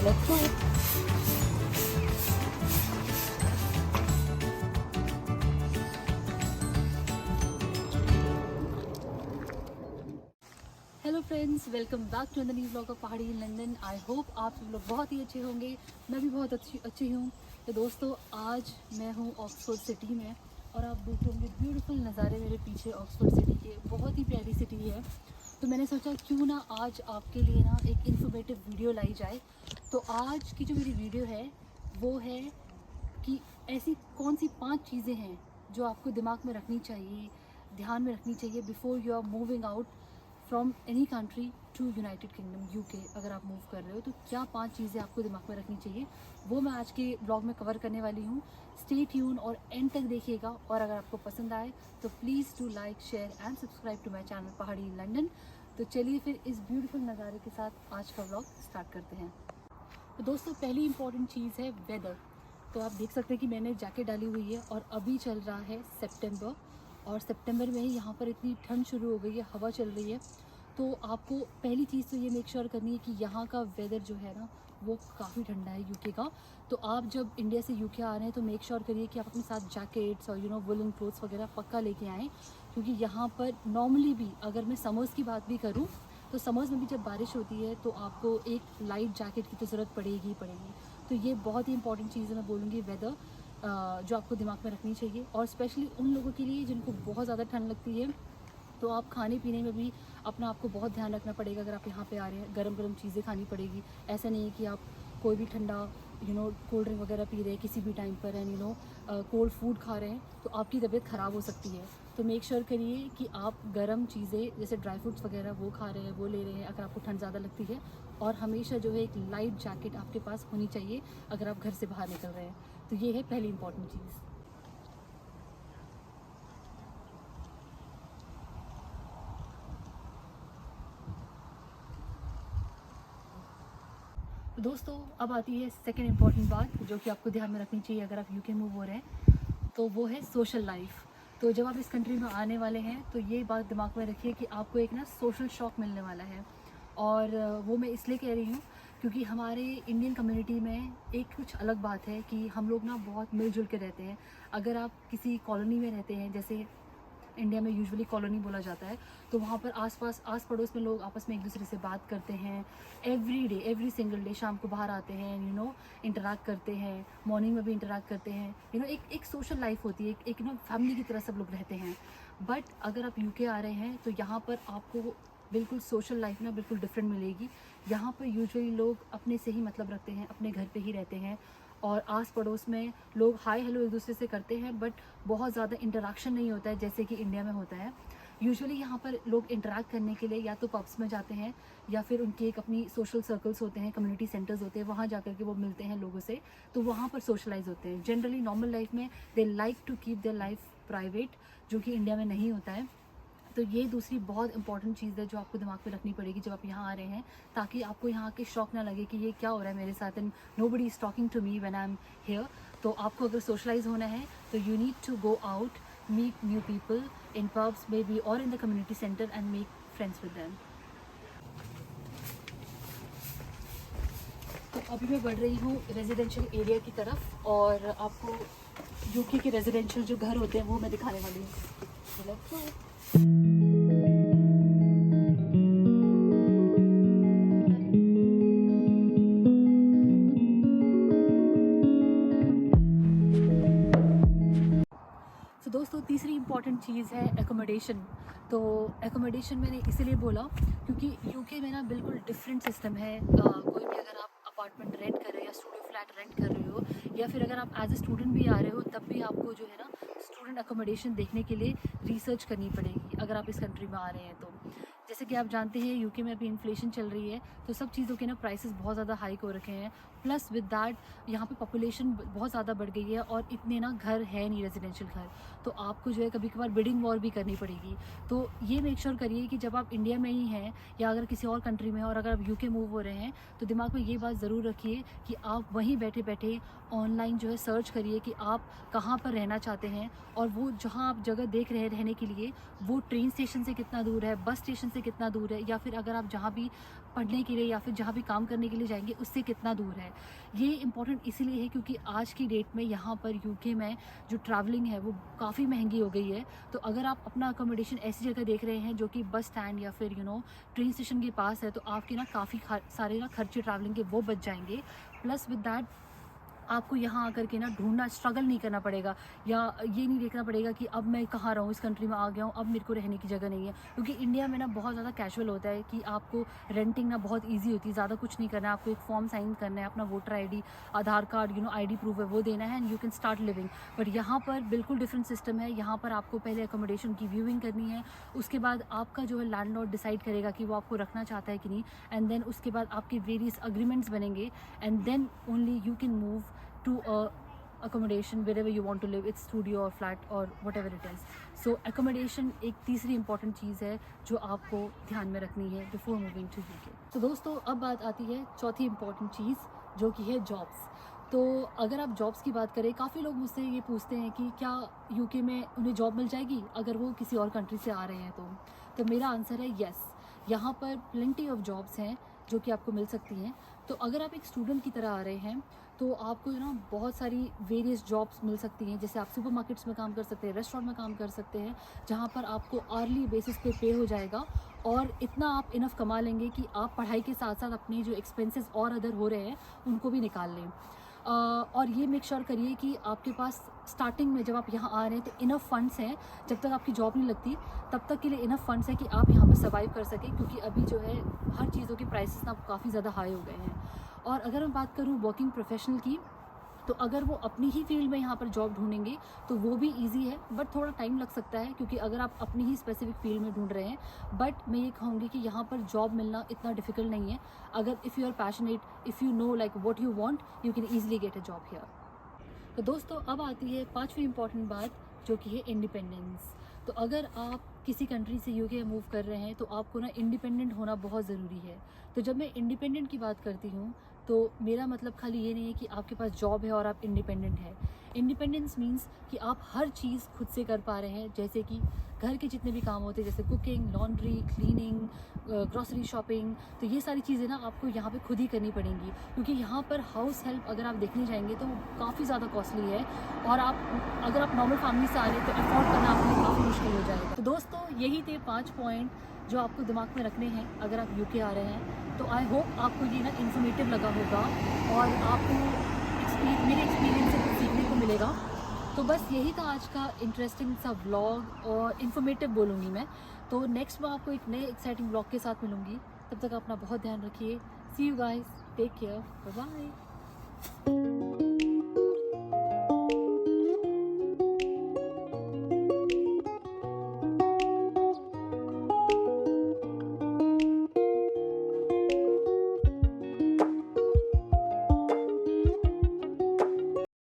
Let's go. Hello friends, welcome back to the new blog of Pahadi in London. I hope आप सब लोग बहुत ही अच्छे होंगे। मैं भी बहुत अच्छी हूँ। तो दोस्तों, आज मैं हूँ ऑक्सफोर्ड सिटी में और आप देख रहे होंगे ब्यूटीफुल नज़ारे मेरे पीछे ऑक्सफोर्ड सिटी के। बहुत ही प्यारी सिटी है। तो मैंने सोचा क्यों ना आज आपके लिए ना एक इन्फॉर्मेटिव वीडियो लाई जाए। तो आज की जो मेरी वीडियो है वो है कि ऐसी कौन सी 5 चीज़ें हैं जो आपको दिमाग में रखनी चाहिए, ध्यान में रखनी चाहिए before you are moving out from any country to United Kingdom UK. अगर आप मूव कर रहे हो तो क्या 5 चीज़ें आपको दिमाग में रखनी चाहिए, वो मैं आज के ब्लॉग में कवर करने वाली हूँ। स्टे ट्यून और एंड तक देखिएगा। और अगर आपको पसंद आए तो please do like, share and subscribe to my channel Pahadi in London. तो चलिए फिर इस ब्यूटीफुल नज़ारे के साथ आज का ब्लॉग स्टार्ट करते हैं। तो दोस्तों, पहली इंपॉर्टेंट चीज़ है वेदर। तो आप देख सकते हैं कि मैंने जैकेट डाली हुई है और अभी चल रहा है सितंबर, और सितंबर में ही यहाँ पर इतनी ठंड शुरू हो गई है, हवा चल रही है। तो आपको पहली चीज़ तो ये मेक श्योर करनी है कि यहाँ का वेदर जो है ना वो काफ़ी ठंडा है यूके का। तो आप जब इंडिया से यूके आ रहे हैं तो मेक श्योर करिए कि आप अपने साथ जैकेट्स और वुलन क्लोथ्स वगैरह पक्का लेके आएँ, क्योंकि यहाँ पर नॉर्मली भी अगर मैं समर्स की बात भी करूँ तो समर्स में भी जब बारिश होती है तो आपको एक लाइट जैकेट की तो ज़रूरत पड़ेगी ही पड़ेगी। तो ये बहुत ही इंपॉर्टेंट चीज़ है, मैं बोलूँगी वेदर, जो आपको दिमाग में रखनी चाहिए। और स्पेशली उन लोगों के लिए जिनको बहुत ज़्यादा ठंड लगती है, तो आप खाने पीने में भी अपना आपको बहुत ध्यान रखना पड़ेगा। अगर आप यहाँ पे आ रहे हैं, गरम गरम चीज़ें खानी पड़ेगी। ऐसा नहीं है कि आप कोई भी ठंडा कोल्ड ड्रिंक वगैरह पी रहे हैं किसी भी टाइम पर, एंड कोल्ड फूड खा रहे हैं तो आपकी तबीयत ख़राब हो सकती है। तो मेक श्योर करिए कि आप गर्म चीज़ें जैसे ड्राई फ्रूट्स वगैरह वो खा रहे हैं, वो ले रहे हैं अगर आपको ठंड ज़्यादा लगती है। और हमेशा जो है एक लाइट जैकेट आपके पास होनी चाहिए अगर आप घर से बाहर निकल रहे हैं। तो ये है पहली इंपॉर्टेंट चीज़। दोस्तों, अब आती है सेकंड इम्पॉर्टेंट बात जो कि आपको ध्यान में रखनी चाहिए अगर आप यूके मूव हो रहे हैं, तो वो है सोशल लाइफ। तो जब आप इस कंट्री में आने वाले हैं तो ये बात दिमाग में रखिए कि आपको एक ना सोशल शॉक मिलने वाला है। और वो मैं इसलिए कह रही हूँ क्योंकि हमारे इंडियन कम्युनिटी में एक कुछ अलग बात है कि हम लोग ना बहुत मिलजुल के रहते हैं। अगर आप किसी कॉलोनी में रहते हैं, जैसे इंडिया में यूजुअली कॉलोनी बोला जाता है, तो वहाँ पर आस पड़ोस में लोग आपस में एक दूसरे से बात करते हैं। Every day, every single day शाम को बाहर आते हैं, इंटरैक्ट करते हैं। मॉर्निंग में भी इंटरैक्ट करते हैं। एक सोशल लाइफ होती है, एक फैमिली की तरह सब लोग रहते हैं। बट अगर आप यूके आ रहे हैं तो यहाँ पर आपको बिल्कुल सोशल लाइफ ना बिल्कुल डिफरेंट मिलेगी। यहाँ पर यूजुअली लोग अपने से ही मतलब रखते हैं, अपने घर पे ही रहते हैं। और आस पड़ोस में लोग हाय हेलो एक दूसरे से करते हैं, बट बहुत ज़्यादा इंटरेक्शन नहीं होता है जैसे कि इंडिया में होता है। यूजुअली यहाँ पर लोग इंटरेक्ट करने के लिए या तो पब्स में जाते हैं या फिर उनके एक अपनी सोशल सर्कल्स होते हैं, कम्युनिटी सेंटर्स होते हैं, वहाँ जाकर के वो मिलते हैं लोगों से। तो वहाँ पर सोशलाइज होते हैं। जनरली नॉर्मल लाइफ में they like to keep their life private, जो कि इंडिया में नहीं होता है। तो ये दूसरी बहुत इंपॉर्टेंट चीज़ है जो आपको दिमाग में रखनी पड़ेगी जब आप यहाँ आ रहे हैं, ताकि आपको यहाँ के शौक ना लगे कि ये क्या हो रहा है मेरे साथ, and nobody is talking to me when I am here. तो आपको अगर सोशलाइज होना है तो you need to go out, meet new people in pubs maybe और in the community centre and make friends with them. तो अभी मैं बढ़ रही हूँ रेजिडेंशियल एरिया की तरफ, और आपको यूके के रेजिडेंशियल जो घर होते हैं वो मैं दिखाने वाली हूँ। तो दोस्तों, तीसरी इंपॉर्टेंट चीज़ है एकोमोडेशन। तो एकोमोडेशन मैंने इसीलिए बोला क्योंकि यूके में ना बिल्कुल डिफरेंट सिस्टम है। कोई भी अगर आप अपार्टमेंट रेंट कर रहे हो या स्टूडियो फ्लैट रेंट कर रहे हो, या फिर अगर आप एज ए स्टूडेंट भी आ रहे हो, तब भी आपको जो है ना स्टूडेंट अकोमोडेशन देखने के लिए रिसर्च करनी पड़ेगी अगर आप इस कंट्री में आ रहे हैं। तो जैसे कि आप जानते हैं यूके में अभी इन्फ्लेशन चल रही है, तो सब चीज़ों के ना प्राइसेस बहुत ज़्यादा हाइक हो रखे हैं। प्लस विद दैट यहाँ पे पॉपुलेशन बहुत ज़्यादा बढ़ गई है और इतने ना घर है नहीं रेजिडेंशियल घर, तो आपको जो है कभी कभार बिडिंग वॉर भी करनी पड़ेगी। तो ये मेक श्योर करिए कि जब आप इंडिया में ही हैं या अगर किसी और कंट्री में हैं और अगर आप यूके मूव हो रहे हैं, तो दिमाग में ये बात ज़रूर रखिए कि आप वहीं बैठे बैठे ऑनलाइन जो है सर्च करिए कि आप कहाँ पर रहना चाहते हैं, और वो जहाँ आप जगह देख रहे हैं रहने के लिए वो ट्रेन स्टेशन से कितना दूर है, बस स्टेशन से कितना दूर है, या फिर अगर आप जहाँ भी पढ़ने के लिए या फिर जहाँ भी काम करने के लिए जाएंगे उससे कितना दूर है। ये इम्पॉर्टेंट इसीलिए है क्योंकि आज की डेट में यहाँ पर यूके में जो ट्रैवलिंग है वो काफ़ी महंगी हो गई है। तो अगर आप अपना अकोमोडेशन ऐसी जगह देख रहे हैं जो कि बस स्टैंड या फिर ट्रेन स्टेशन के पास है, तो आपके ना काफ़ी सारे ना खर्चे ट्रैवलिंग के वो बच जाएंगे। प्लस विद दैट आपको यहाँ आकर के ना ढूंढना, स्ट्रगल नहीं करना पड़ेगा या ये नहीं देखना पड़ेगा कि अब मैं कहाँ रहूँ, इस कंट्री में आ गया हूँ, अब मेरे को रहने की जगह नहीं है। क्योंकि इंडिया में ना बहुत ज़्यादा कैजुअल होता है कि आपको रेंटिंग ना बहुत ईजी होती है, ज़्यादा कुछ नहीं करना है, आपको एक फॉर्म साइन करना है, अपना वोटर ID, आधार कार्ड ID प्रूफ है वो देना है and you can start living. But यहाँ पर बिल्कुल डिफरेंट सिस्टम है। यहाँ पर आपको पहले अकोमोडेशन की व्यूइंग करनी है, उसके बाद आपका जो है लैंडलॉर्ड डिसाइड करेगा कि वो आपको रखना चाहता है कि नहीं, एंड देन उसके बाद आपके वेरियस अग्रीमेंट्स बनेंगे and then only you can move to accommodation wherever you want to live, it's studio or flat or whatever it is. So accommodation एक तीसरी important चीज़ है जो आपको ध्यान में रखनी है before moving to UK। तो दोस्तों अब बात आती है चौथी important चीज़ जो कि है जॉब्स। तो अगर आप जॉब्स की बात करें, काफ़ी लोग मुझसे ये पूछते हैं कि क्या यूके में उन्हें जॉब मिल जाएगी अगर वो किसी और कंट्री से आ रहे हैं। तो मेरा आंसर है येस, यहाँ पर प्लेंटी ऑफ जॉब्स हैं जो कि आपको मिल सकती हैं। तो अगर आप एक स्टूडेंट की तरह आ रहे हैं तो आपको बहुत सारी वेरियस जॉब्स मिल सकती हैं। जैसे आप सुपरमार्केट्स में काम कर सकते हैं, रेस्टोरेंट में काम कर सकते हैं, जहाँ पर आपको आर्ली बेसिस पे हो जाएगा और इतना आप इनफ कमा लेंगे कि आप पढ़ाई के साथ साथ अपने जो एक्सपेंसेस और अदर हो रहे हैं उनको भी निकाल लें। और ये मेक श्योर करिए कि आपके पास स्टार्टिंग में जब आप यहाँ आ रहे हैं तो इनफ फंड्स हैं, जब तक आपकी जॉब नहीं लगती तब तक के लिए इनफ फंड्स हैं कि आप यहाँ पर सर्वाइव कर सकें। क्योंकि अभी जो है हर चीज़ों के प्राइसेस ना काफ़ी ज़्यादा हाई हो गए हैं। और अगर मैं बात करूँ वर्किंग प्रोफेशनल की, तो अगर वो अपनी ही फील्ड में यहाँ पर जॉब ढूंढेंगे तो वो भी इजी है, बट थोड़ा टाइम लग सकता है क्योंकि अगर आप अपनी ही स्पेसिफिक फील्ड में ढूंढ रहे हैं। बट मैं ये कहूँगी कि यहाँ पर जॉब मिलना इतना डिफिकल्ट नहीं है। अगर if you are passionate, if you know like what you want, you can easily get a job here. तो दोस्तों अब आती है पांचवी इंपॉर्टेंट बात जो कि है इंडिपेंडेंस। तो अगर आप किसी कंट्री से यूके मूव कर रहे हैं तो आपको ना इंडिपेंडेंट होना बहुत ज़रूरी है। तो जब मैं इंडिपेंडेंट की बात करती हूँ तो मेरा मतलब खाली ये नहीं है कि आपके पास जॉब है और आप इंडिपेंडेंट हैं। इंडिपेंडेंस मीन्स कि आप हर चीज़ खुद से कर पा रहे हैं, जैसे कि घर के जितने भी काम होते हैं जैसे cooking, laundry, cleaning, grocery shopping, तो ये सारी चीज़ें ना आपको यहाँ पे खुद ही करनी पड़ेंगी। क्योंकि यहाँ पर हाउस हेल्प अगर आप देखने जाएंगे तो काफ़ी ज़्यादा कॉस्टली है और अगर आप नॉर्मल फैमिली से आ रहे हैं तो अफोर्ड करना आपके लिए काफ़ी मुश्किल हो जाएगा। तो दोस्तों यही थे 5 पॉइंट जो आपको दिमाग में रखने हैं अगर आप यूके आ रहे हैं। तो आई होप आपको ये ना इन्फॉर्मेटिव लगा होगा और आपको मेरे एक्सपीरियंस से सीखने को मिलेगा। तो बस यही था आज का इंटरेस्टिंग सा व्लॉग और इन्फॉर्मेटिव बोलूँगी मैं। तो नेक्स्ट मैं आपको एक नए एक्साइटिंग व्लॉग के साथ मिलूँगी। तब तक अपना बहुत ध्यान रखिए। See you guys, take care, bye bye.